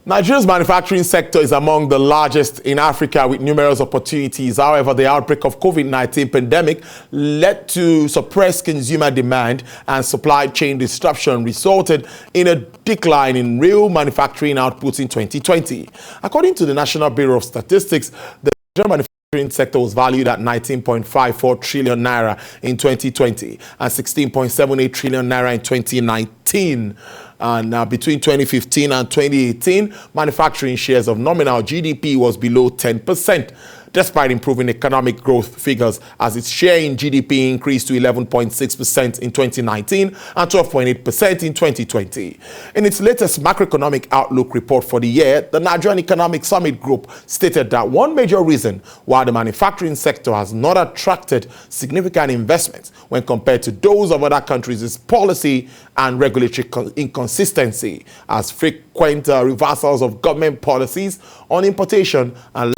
Nigeria's manufacturing sector is among the largest in Africa with numerous opportunities. However, the outbreak of COVID-19 pandemic led to suppressed consumer demand and supply chain disruption resulted in a decline in real manufacturing output in 2020. According to the National Bureau of Statistics, the Nigerian manufacturing sector was valued at 19.54 trillion naira in 2020 and 16.78 trillion naira in 2019. And between 2015 and 2018, manufacturing shares of nominal GDP was below 10%, despite improving economic growth figures as its share in GDP increased to 11.6% in 2019 and 12.8% in 2020. In its latest macroeconomic outlook report for the year, the Nigerian Economic Summit Group stated that one major reason why the manufacturing sector has not attracted significant investments when compared to those of other countries is policy and regulatory inconsistency, as frequent reversals of government policies on importation and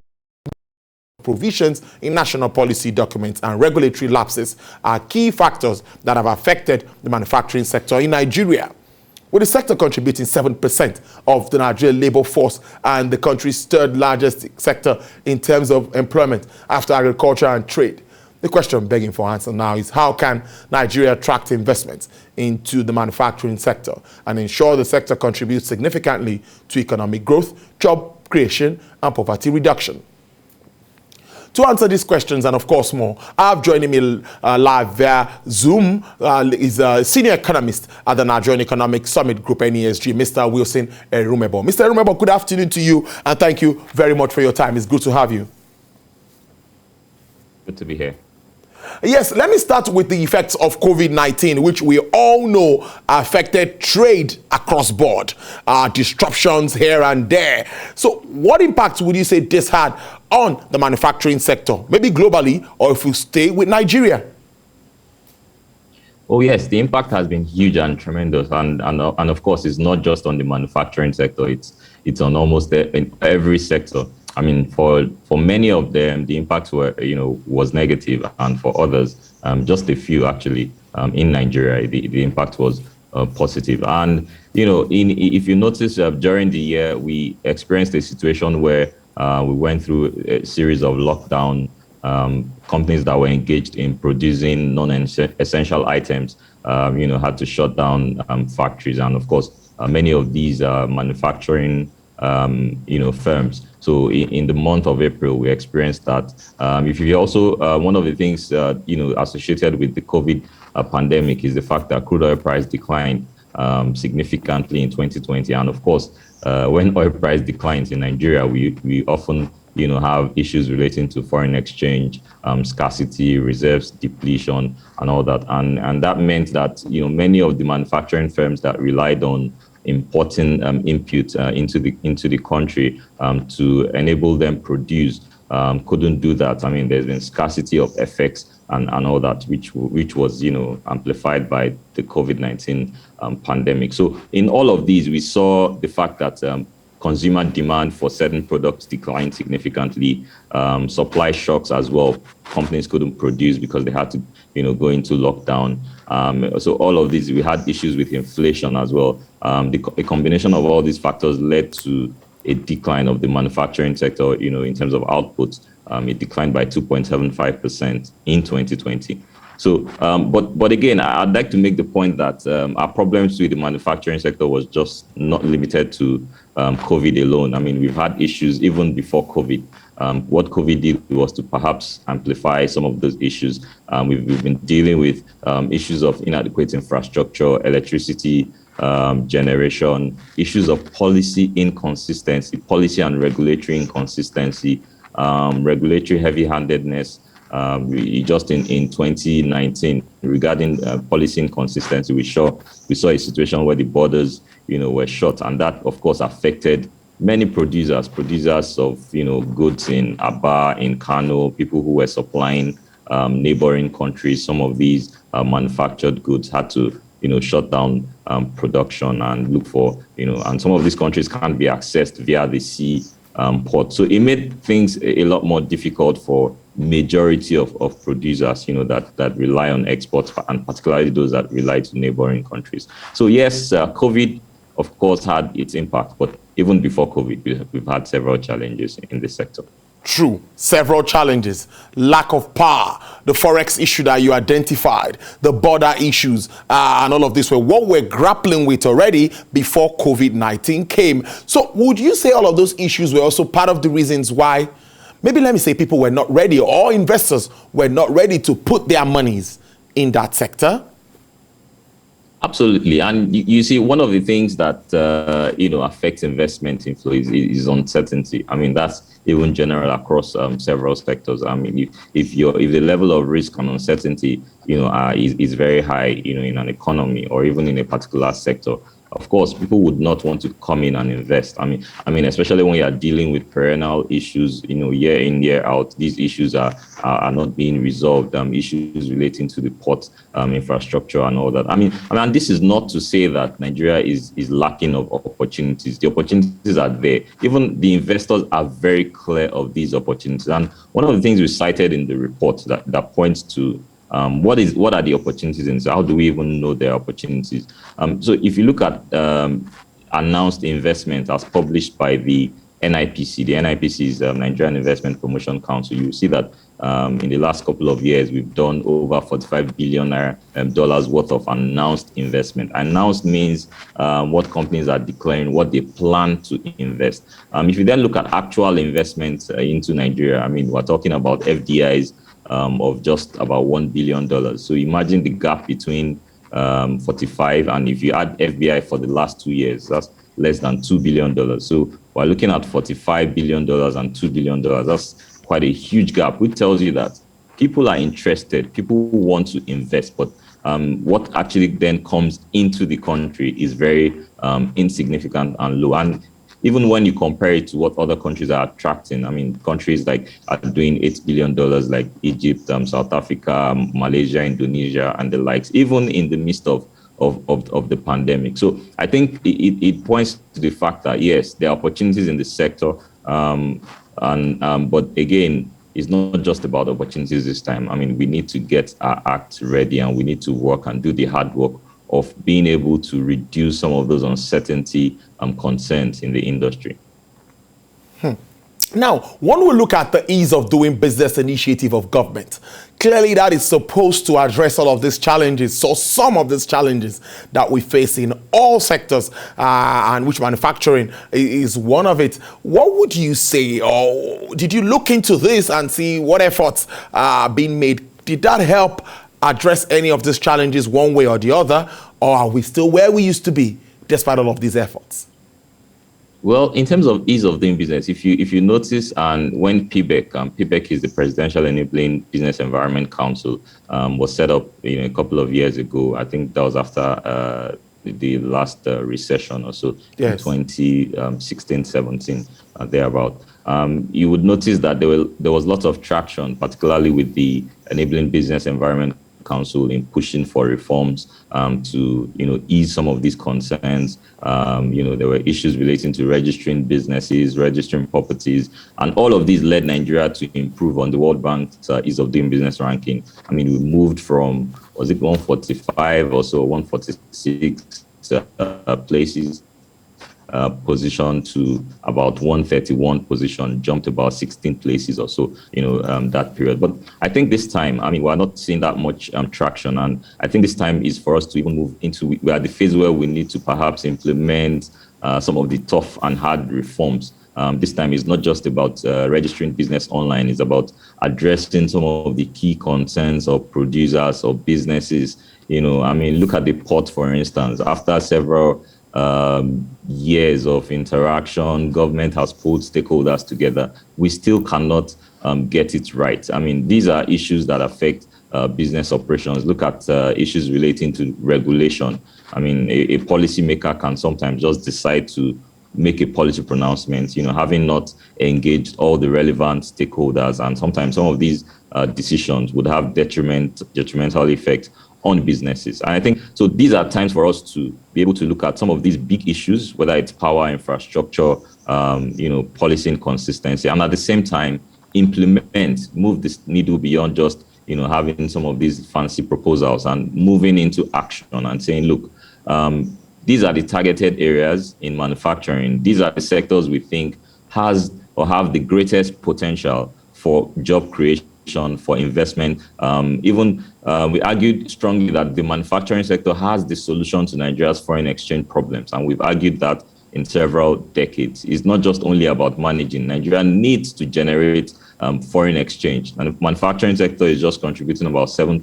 provisions in national policy documents and regulatory lapses are key factors that have affected the manufacturing sector in Nigeria. With the sector contributing 7% of the Nigerian labor force and the country's third largest sector in terms of employment after agriculture and trade. The question begging for answer now is how can Nigeria attract investments into the manufacturing sector and ensure the sector contributes significantly to economic growth, job creation, and poverty reduction? To answer these questions and of course more, I have joining me live via Zoom is a senior economist at the Nigerian Economic Summit Group, NESG, Mr. Wilson Erumebo. Mr. Erumebo, good afternoon to you and thank you very much for your time. It's good to have you. Good to be here. Yes, let me start with the effects of COVID-19, which we all know affected trade across board, disruptions here and there. So what impact would you say this had on the manufacturing sector, maybe globally, or if we stay with Nigeria? Oh yes, the impact has been huge and tremendous, and of course, it's not just on the manufacturing sector; it's on almost in every sector. I mean, for many of them, the impacts were was negative, and for others, just a few actually, in Nigeria, the impact was positive. And if you notice, during the year, we experienced a situation where we went through a series of lockdown. Companies that were engaged in producing non-essential items, had to shut down factories, and of course, many of these manufacturing, firms. So in the month of April, we experienced that. If you also, one of the things, associated with the COVID pandemic is the fact that crude oil price declined significantly in 2020. And of course, when oil price declines in Nigeria, we often, have issues relating to foreign exchange, scarcity, reserves, depletion, and all that. And that meant that, many of the manufacturing firms that relied on importing input into the country to enable them produce couldn't do that. I mean, there's been scarcity of FX and all that, which was amplified by the COVID-19 pandemic. So in all of these, we saw the fact that consumer demand for certain products declined significantly. Supply shocks as well. Companies couldn't produce because they had to, go into lockdown. So all of these, we had issues with inflation as well. A combination of all these factors led to a decline of the manufacturing sector, in terms of output. It declined by 2.75% in 2020. So, but again, I'd like to make the point that our problems with the manufacturing sector was just not limited to COVID alone. I mean, we've had issues even before COVID. What COVID did was to perhaps amplify some of those issues. We've been dealing with issues of inadequate infrastructure, electricity generation, issues of policy inconsistency, policy and regulatory inconsistency, regulatory heavy-handedness. Just in 2019, regarding policy inconsistency, we saw a situation where the borders, were shut, and that, of course, affected many producers of, goods in Aba, in Kano, people who were supplying neighboring countries. Some of these manufactured goods had to, shut down production and look for, and some of these countries can't be accessed via the sea port. So it made things a lot more difficult for majority of producers, that rely on exports, and particularly those that rely to neighboring countries. So yes, COVID of course, had its impact. But even before COVID, we've had several challenges in this sector. True. Several challenges. Lack of power, the forex issue that you identified, the border issues, and all of this were what we're grappling with already before COVID-19 came. So would you say all of those issues were also part of the reasons why, maybe let me say, people were not ready, or investors were not ready to put their monies in that sector? Absolutely. And you see, one of the things that, affects investment inflow is uncertainty. I mean, that's even general across several sectors. I mean, if the level of risk and uncertainty, is very high, in an economy or even in a particular sector, of course, people would not want to come in and invest. I mean, especially when you are dealing with perennial issues, year in, year out, these issues are not being resolved. Issues relating to the port infrastructure and all that. I mean, this is not to say that Nigeria is lacking of opportunities. The opportunities are there. Even the investors are very clear of these opportunities. And one of the things we cited in the report that points to what are the opportunities, and so how do we even know there are opportunities? So if you look at announced investment as published by the NIPC, the NIPC is Nigerian Investment Promotion Council, you will see that in the last couple of years, we've done over $45 billion dollars worth of announced investment. Announced means what companies are declaring, what they plan to invest. If you then look at actual investments into Nigeria, we're talking about FDIs of just about $1 billion. So imagine the gap between 45, and if you add FBI for the last 2 years, that's less than $2 billion. So we're looking at $45 billion and $2 billion. That's quite a huge gap, which tells you that people are interested, people want to invest, but what actually then comes into the country is very insignificant and low. And even when you compare it to what other countries are attracting, countries like are doing $8 billion, like Egypt, South Africa, Malaysia, Indonesia, and the likes, even in the midst of the pandemic. So I think it points to the fact that, yes, there are opportunities in the sector, but again, it's not just about opportunities this time. We need to get our act ready, and we need to work and do the hard work of being able to reduce some of those uncertainty concerns in the industry. Now, when we look at the ease of doing business initiative of government, clearly that is supposed to address all of these challenges, so some of these challenges that we face in all sectors, and which manufacturing is one of it. What would you say, or did you look into this and see what efforts are being made? Did that help address any of these challenges one way or the other, or are we still where we used to be despite all of these efforts? Well, in terms of ease of doing business, if you notice, and when PBEC is the Presidential Enabling Business Environment Council, was set up a couple of years ago. I think that was after the last recession or so, yes, in 2016, 17, thereabout. You would notice that there was lots of traction, particularly with the Enabling Business Environment Council, in pushing for reforms to ease some of these concerns. There were issues relating to registering businesses, registering properties, and all of these led Nigeria to improve on the World Bank's ease of doing business ranking. We moved from, was it 145 or so, 146 places position to about 131 position, jumped about 16 places or so, that period. But I think this time, we're not seeing that much traction. And I think this time is for us to even move into, we're at the phase where we need to perhaps implement some of the tough and hard reforms. This time is not just about registering business online. It's about addressing some of the key concerns of producers or businesses. Look at the port, for instance. After several years of interaction, government has pulled stakeholders together. We still cannot get it right. These are issues that affect business operations. Look at issues relating to regulation. A policymaker can sometimes just decide to make a policy pronouncement, having not engaged all the relevant stakeholders, and sometimes some of these decisions would have detrimental effect on businesses. And I think, so these are times for us to be able to look at some of these big issues, whether it's power, infrastructure, policy inconsistency, and at the same time, move this needle beyond just, having some of these fancy proposals and moving into action and saying, look, these are the targeted areas in manufacturing. These are the sectors we think has or have the greatest potential for job creation, for investment. We argued strongly that the manufacturing sector has the solution to Nigeria's foreign exchange problems. And we've argued that in several decades. It's not just only about managing. Nigeria needs to generate foreign exchange. And the manufacturing sector is just contributing about 7%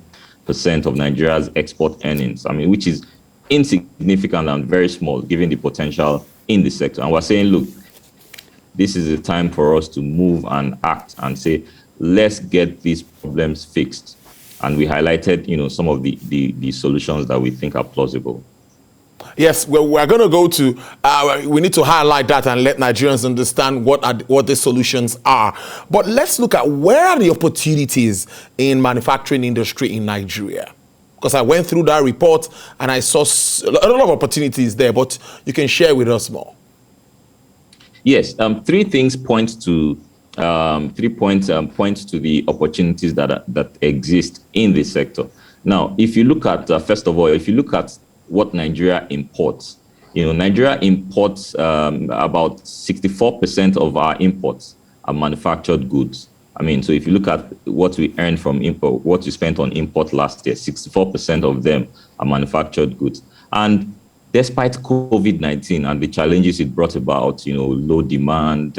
of Nigeria's export earnings. I mean, which is insignificant and very small given the potential in the sector. And we're saying, look, this is the time for us to move and act and say, let's get these problems fixed. And we highlighted, some of the solutions that we think are plausible. Yes, well, we're going to go to, we need to highlight that and let Nigerians understand what the solutions are. But let's look at where are the opportunities in manufacturing industry in Nigeria? Because I went through that report and I saw a lot of opportunities there, but you can share with us more. Yes, three things point to 3 points point to the opportunities that exist in this sector. Now, if you look at first of all, if you look at what Nigeria imports, Nigeria imports about 64% of our imports are manufactured goods. I mean, so if you look at what we earned from import, what we spent on import last year, 64% of them are manufactured goods. And despite COVID-19 and the challenges it brought about, low demand,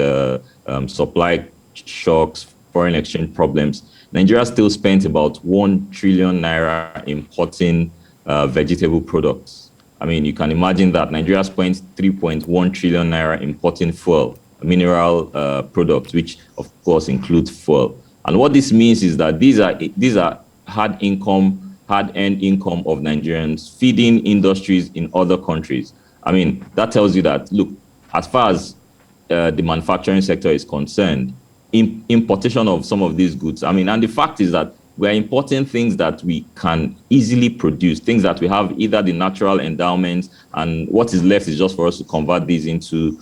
supply shocks, foreign exchange problems, Nigeria still spent about 1 trillion naira importing vegetable products. I mean, you can imagine that Nigeria spent 3.1 trillion naira importing fuel, mineral products, which of course includes fuel. And what this means is that these are hard-earned income of Nigerians feeding industries in other countries. I mean, that tells you that, look, as far as the manufacturing sector is concerned, importation of some of these goods, I mean, and the fact is that we're importing things that we can easily produce, things that we have either the natural endowments, and what is left is just for us to convert these into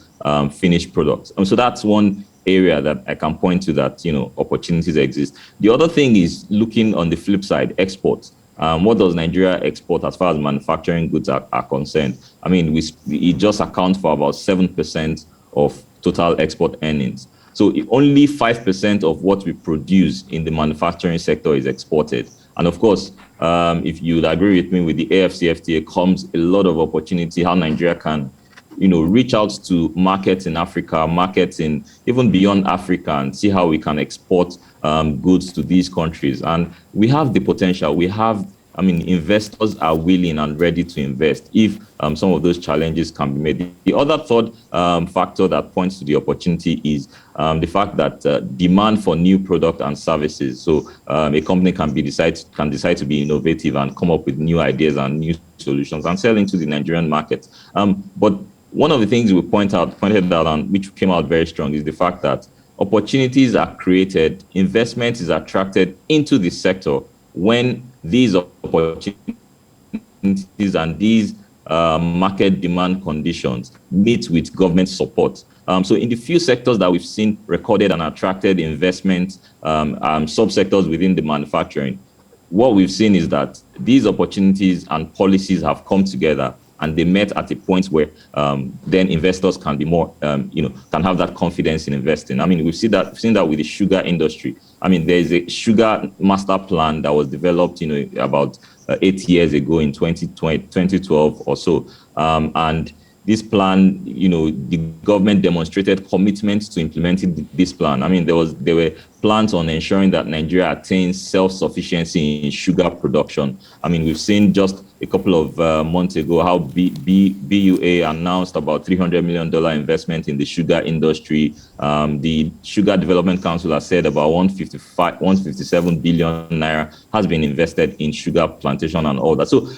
finished products. And so that's one area that I can point to that, opportunities exist. The other thing is looking on the flip side, exports. What does Nigeria export as far as manufacturing goods are concerned? I mean, it just accounts for about 7% of total export earnings. So only 5% of what we produce in the manufacturing sector is exported. And of course, if you'd agree with me, with the AFCFTA comes a lot of opportunity how Nigeria can, reach out to markets in Africa, markets in even beyond Africa, and see how we can export goods to these countries. And we have the potential. Investors are willing and ready to invest if some of those challenges can be made. The other third factor that points to the opportunity is the fact that demand for new product and services. So a company can decide to be innovative and come up with new ideas and new solutions and sell into the Nigerian market. But one of the things we pointed out on, which came out very strong, is the fact that opportunities are created, investment is attracted into the sector when these opportunities and these market demand conditions meet with government support. So in the few sectors that we've seen recorded and attracted investment, subsectors within the manufacturing, what we've seen is that these opportunities and policies have come together and they met at a point where then investors can be more, can have that confidence in investing. I mean, we've seen that with the sugar industry. I mean, there's a sugar master plan that was developed, about 8 years ago in 2012 or so. And this plan, the government demonstrated commitment to implementing this plan. I mean, there were plans on ensuring that Nigeria attains self-sufficiency in sugar production. I mean, we've seen just a couple of months ago how BUA announced about $300 million investment in the sugar industry. The Sugar Development Council has said about 157 billion naira has been invested in sugar plantation and all that. So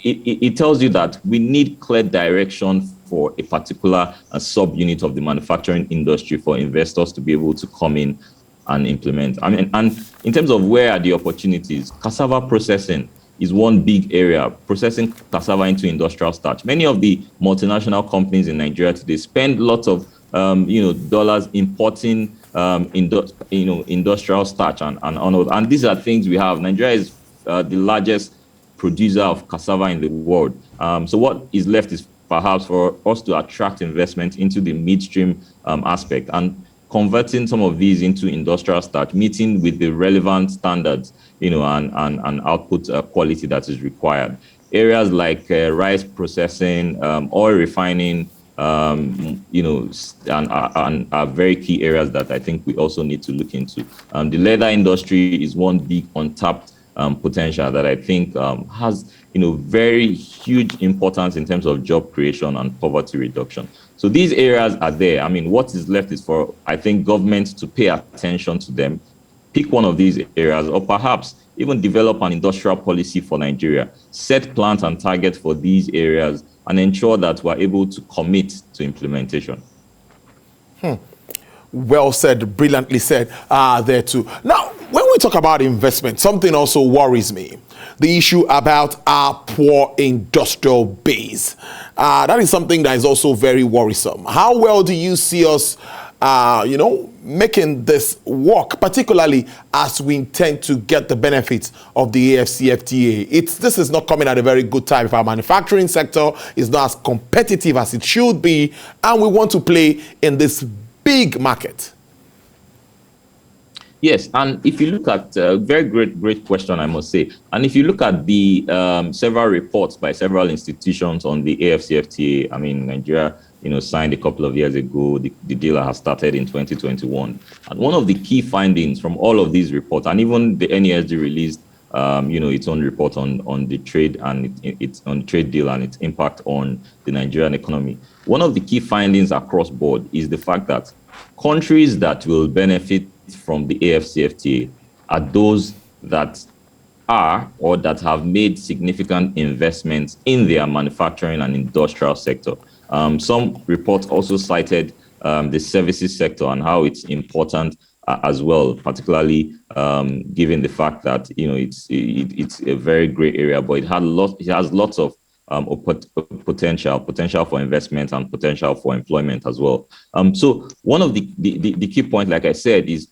it tells you that we need clear direction for a particular subunit of the manufacturing industry for investors to be able to come in and implement. I mean, and in terms of where are the opportunities, cassava processing is one big area, processing cassava into industrial starch. Many of the multinational companies in Nigeria today spend lots of dollars importing industrial starch and these are things we have. Nigeria is the largest producer of cassava in the world. So what is left is perhaps for us to attract investment into the midstream aspect and converting some of these into industrial starch, meeting with the relevant standards, and output quality that is required. Areas like rice processing, oil refining, and are very key areas that I think we also need to look into. The leather industry is one big untapped potential that I think has very huge importance in terms of job creation and poverty reduction. So these areas are there. I mean, what is left is for, I think, government to pay attention to them, pick one of these areas, or perhaps even develop an industrial policy for Nigeria, set plans and targets for these areas, and ensure that we're able to commit to implementation. Well said, brilliantly said there too. Now, when we talk about investment, something also worries me. The issue about our poor industrial base. That is something that is also very worrisome. How well do you see us, making this work, particularly as we intend to get the benefits of the AFCFTA? This is not coming at a very good time if our manufacturing sector is not as competitive as it should be, and we want to play in this big market. Yes, and if you look at very great question, I must say. And if you look at the several reports by several institutions on the AFCFTA, I mean, Nigeria, signed a couple of years ago. The deal has started in 2021. And one of the key findings from all of these reports, and even the NESG released, its own report on the trade and its on trade deal and its impact on the Nigerian economy. One of the key findings across board is the fact that countries that will benefit from the AFCFTA are those that are or that have made significant investments in their manufacturing and industrial sector. Some reports also cited the services sector and how it's important as well, particularly given the fact that it's a very great area, but it has lots of potential for investment and potential for employment as well. So one of the key points, like I said, is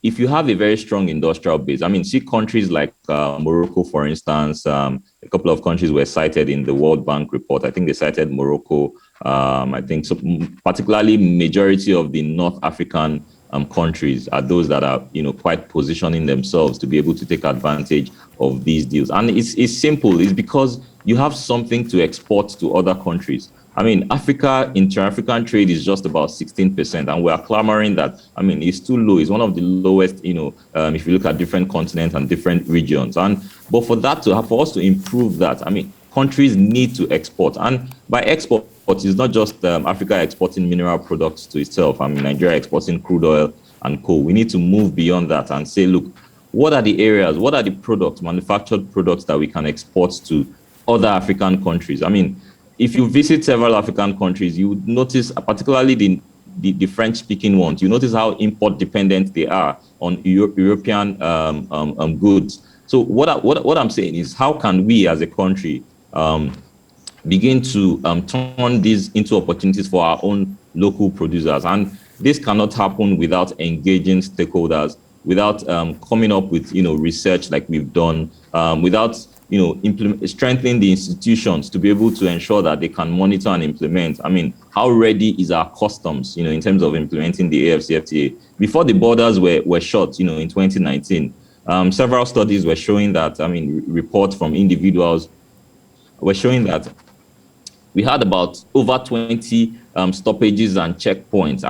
if you have a very strong industrial base, I mean, see countries like Morocco, for instance. A couple of countries were cited in the World Bank report. I think they cited Morocco. I think so, particularly majority of the North African countries are those that are quite positioning themselves to be able to take advantage of these deals. And it's simple. It's because you have something to export to other countries. I mean, inter-African trade is just about 16%, and we are clamoring that, I mean, it's too low. It's one of the lowest, if you look at different continents and different regions. But for us to improve that, I mean, countries need to export. And by export, it's not just Africa exporting mineral products to itself. I mean, Nigeria exporting crude oil and coal. We need to move beyond that and say, look, what are the areas, what are the products, manufactured products that we can export to other African countries? I mean, if you visit several African countries, you would notice, particularly the French-speaking ones, you notice how import-dependent they are on European goods. So what I'm saying is, how can we as a country begin to turn these into opportunities for our own local producers? And this cannot happen without engaging stakeholders, without coming up with research like we've done, without strengthening the institutions to be able to ensure that they can monitor and implement. I mean, how ready is our customs, in terms of implementing the AFCFTA? Before the borders were shut, in 2019, several studies were showing that, reports from individuals were showing that we had about over 20 stoppages and checkpoints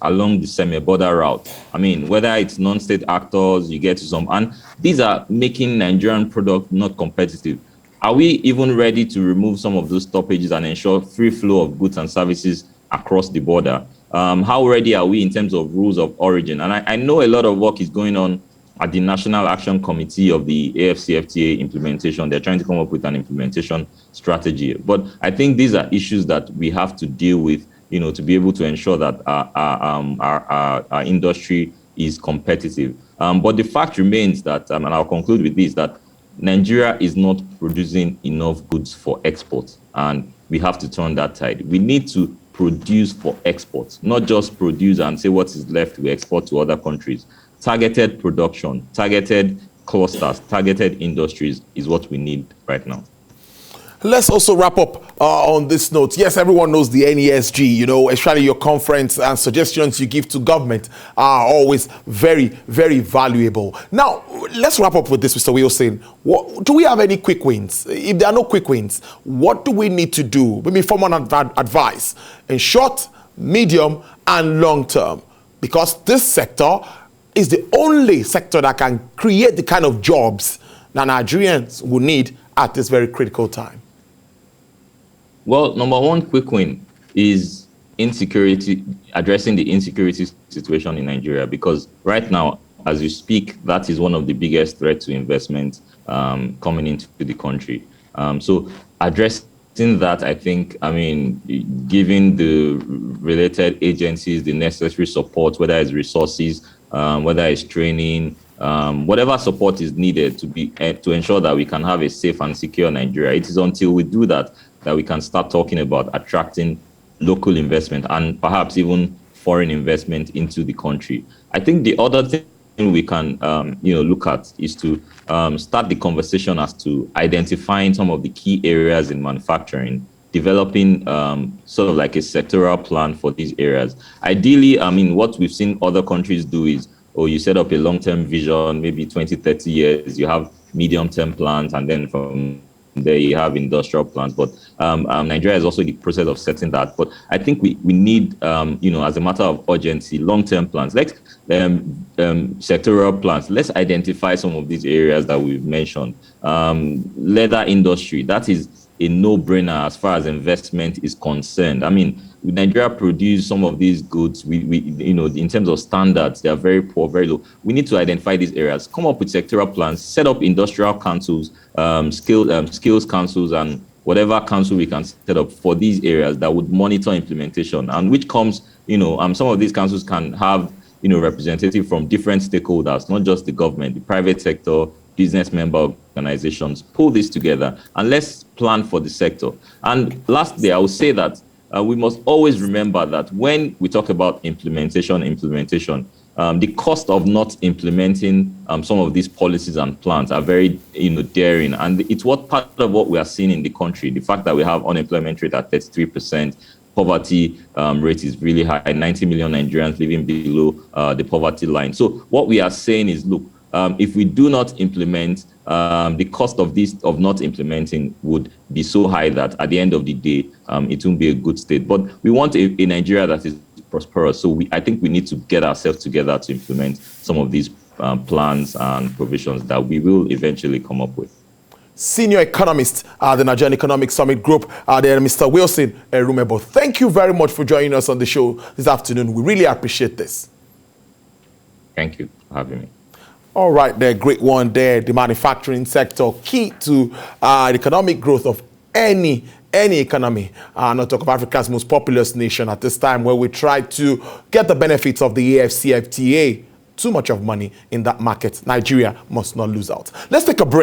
along the semi-border route. I mean, whether it's non-state actors, you get to some, and these are making Nigerian product not competitive. Are we even ready to remove some of those stoppages and ensure free flow of goods and services across the border? How ready are we in terms of rules of origin? And I know a lot of work is going on at the National Action Committee of the AFCFTA implementation. They're trying to come up with an implementation strategy. But I think these are issues that we have to deal with, to be able to ensure that our industry is competitive. But the fact remains that, and I'll conclude with this, that Nigeria is not producing enough goods for export, and we have to turn that tide. We need to produce for export, not just produce and say what is left we export to other countries. Targeted production, targeted clusters, targeted industries is what we need right now. Let's also wrap up on this note. Yes, everyone knows the NESG, especially your conference and suggestions you give to government are always very, very valuable. Now, let's wrap up with this, Mr. Wilson. Do we have any quick wins? If there are no quick wins, what do we need to do? Maybe formal advice in short, medium, and long term. Because this sector is the only sector that can create the kind of jobs that Nigerians will need at this very critical time. Well, number one quick win is insecurity, addressing the insecurity situation in Nigeria, because right now, as you speak, that is one of the biggest threats to investment coming into the country. So addressing that, I think, giving the related agencies the necessary support, whether it's resources, whether it's training, whatever support is needed to ensure that we can have a safe and secure Nigeria. It is until we do that we can start talking about attracting local investment and perhaps even foreign investment into the country. I think the other thing we can look at is to start the conversation as to identifying some of the key areas in manufacturing, developing sort of like a sectoral plan for these areas. Ideally, what we've seen other countries do is, you set up a long-term vision, maybe 20, 30 years, you have medium-term plans, and then from there you have industrial plans. But Nigeria is also in the process of setting that. But I think we need, as a matter of urgency, long-term plans, like sectoral plans. Let's identify some of these areas that we've mentioned. Leather industry, that is a no-brainer as far as investment is concerned. Nigeria produce some of these goods, we in terms of standards, they are very poor, very low. We need to identify these areas, come up with sectoral plans, set up industrial councils, skills councils, and whatever council we can set up for these areas that would monitor implementation, and which comes, some of these councils can have, representative from different stakeholders, not just the government, the private sector, business member organizations. Pull this together and let's plan for the sector. And lastly, I will say that we must always remember that when we talk about implementation, the cost of not implementing some of these policies and plans are very, daring. And it's part of what we are seeing in the country. The fact that we have unemployment rate at 33%, poverty rate is really high, 90 million Nigerians living below the poverty line. So what we are saying is, look, if we do not implement, the cost of not implementing would be so high that at the end of the day, it won't be a good state. But we want a Nigeria that is prosperous. So I think we need to get ourselves together to implement some of these plans and provisions that we will eventually come up with. Senior economist at the Nigerian Economic Summit Group, Mr. Wilson Erumebo. Thank you very much for joining us on the show this afternoon. We really appreciate this. Thank you for having me. All right, there, great one there. The manufacturing sector, key to the economic growth of any economy. Not talk of Africa's most populous nation at this time, where we try to get the benefits of the AfCFTA. Too much of money in that market. Nigeria must not lose out. Let's take a break.